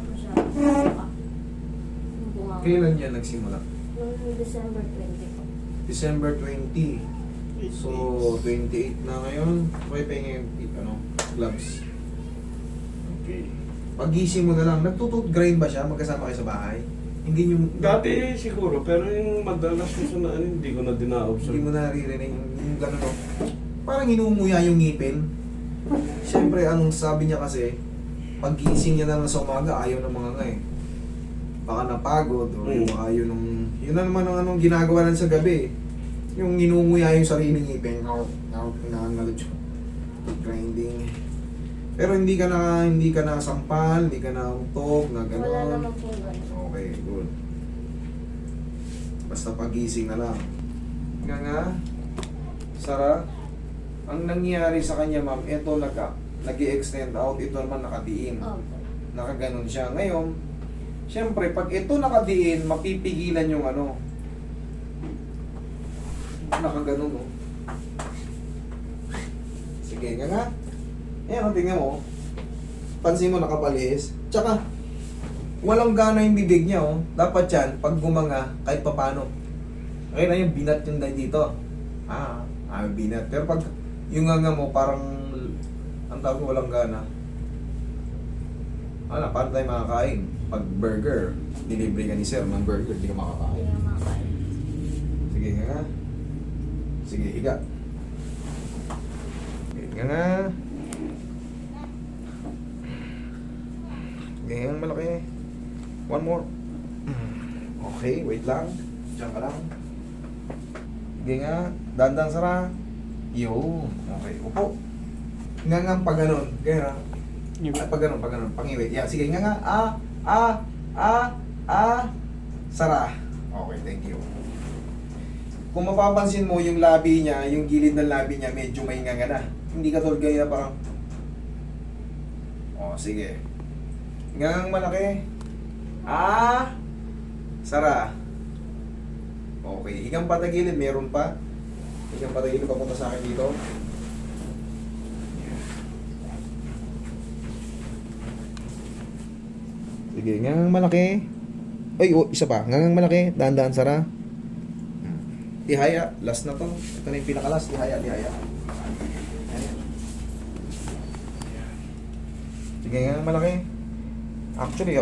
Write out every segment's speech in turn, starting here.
po siya. Saka, yung bunga. Kailan yan nagsimula? Noong December 20 po. December 20. So, 28 na ngayon. Okay, pahingin yung gloves. Okay. Pagising mo na lang, nagtutut-grind ba siya? Magkasama kayo sa bahay? Hindi yung... Dati siguro, pero yung madalas ko sa hindi ko na dina-observe. Hindi mo naririnig yung gano'n, no? Parang inumuya yung ngipin. Siyempre, ang sabi niya kasi, paggising niya naman sa umaga, ayaw ng mga nga eh. Baka napagod, o yung ayaw nung... Yun na naman ang anong ginagawa lang sa gabi eh. Yung inumuya yung sariling ngipin. Nangangalot siya. Grinding. Pero hindi ka na sampal, hindi ka na utog, na gano'n. Wala naman po gano'n. Okay, good. Basta pagising na lang. Nga, Sara, ang nangyari sa kanya, ma'am, ito nag-i-extend out, ito naman nakadiin. Opo. Nakaganon siya. Ngayon, siyempre, pag ito nakadiin, mapipigilan yung nakaganon, no? Sige, nga. Ayan, tingnan mo. Pansin mo, nakapalis. Tsaka, walang gana yung bibig niya, oh. Dapat yan, pag gumanga, kahit papano. Okay na yung binat yung dito. Binat. Pero pag yung nga mo, parang, ang tawag mo, walang gana. Paano tayo makakain? Pag burger, delivery ka ni sir, man burger, hindi ka makakain. Hindi na makakain. Sige nga. Sige, higa. Sige nga. Ganyan malaki. One more. Okay, wait lang. Diyan ka lang. Sige nga. Dandang Sara. Yun. Okay, upo. Nga pag ganun. Ganyan ha. Pag ganun. Pangiwi. Yeah, sige nga. Sara. Okay, thank you. Kung mapapansin mo yung labi niya, yung gilid ng labi niya, medyo may nga na. Hindi ka tulad ganyan parang... sige. Ngangang malaki. Sara. Okay. Higang patagilid. Meron pa. Higang patagilid. Papunta sa akin dito. Sige. Ngangang malaki. Ay, isa pa. Ngangang malaki. Dahan-dahan, Sara. Tihaya. Last na to. Ito na yung pinakalas. Tihaya. Sige. Ngangang malaki. Actually,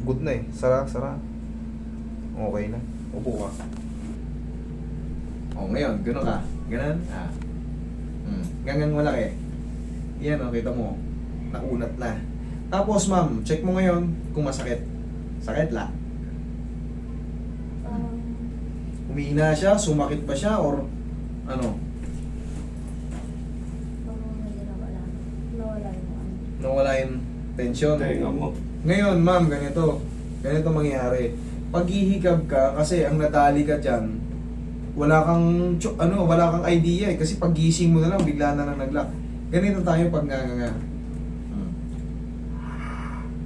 good na eh. Sara. Okay na. Upo ka. Ngayon, gano'n ka. Ganon? Gangang malaki. Yan, kita mo. Naunat na. Tapos, ma'am, check mo ngayon kung masakit. Sakit la. Humihina siya, sumakit pa siya, or ano? Nawala yung tension. Tenga mo. Ngayon, ma'am, ganito mangyayari. Paghihikab ka, kasi ang nadali ka dyan, wala kang idea eh. Kasi paggising mo na lang, bigla na lang nag-lock. Ganito tayo pag nga.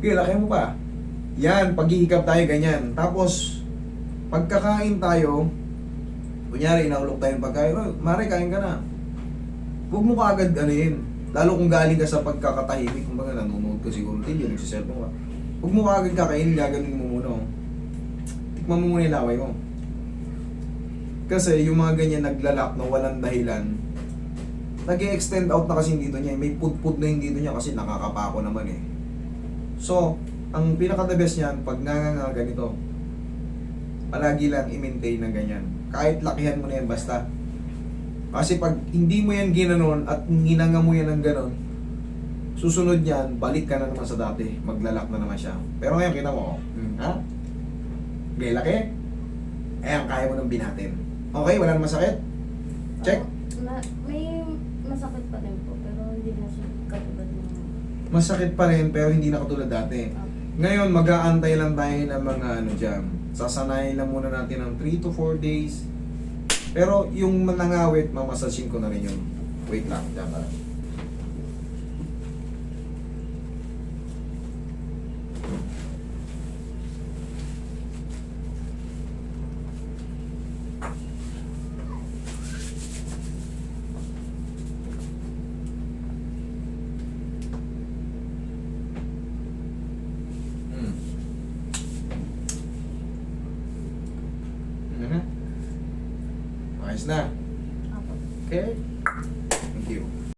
Okay, laki mo pa. Yan, paghihikab tayo ganyan. Tapos, pagkakain tayo, kunyari, inaulok tayo ng pagkain, mare, kain ka na. Huwag mo kaagad lalo kung galing ka sa pagkakatahimik, kumbaga nanonood ka siguro, hindi, nagsiselfon ka. Huwag mo kaagad kakainin, gaganin mo muna. Tikman mo muna yung laway mo. Kasi yung mga ganyan naglalak na walang dahilan, nag-extend out na kasi dito niya. May pud-pud na yung dito niya kasi nakakapako naman eh. So, ang pinaka-the best niyan, pag nga ganito, palagi lang i-maintain na ganyan. Kahit lakihan mo na yan, basta. Kasi pag hindi mo yan ginanon at hinanga mo yan ng ganon, susunod yan, balik ka na naman sa dati. Maglalak na naman siya. Pero ngayon, kita mo, ha? Okay, laki? Ayan, kaya mo nang binatin. Okay, wala namang sakit? Check? May masakit pa rin po, pero hindi na siya katulad ng... Masakit pa rin, pero hindi na katulad dati. Ngayon, mag-aantay lang tayo ng mga dyan. Sasanayin lang muna natin ng 3 to 4 days. Pero yung manangawit, mamasasin ko na rin yun. Wait lang, dyan ka. Ayos na. Apo. Okay? Thank you.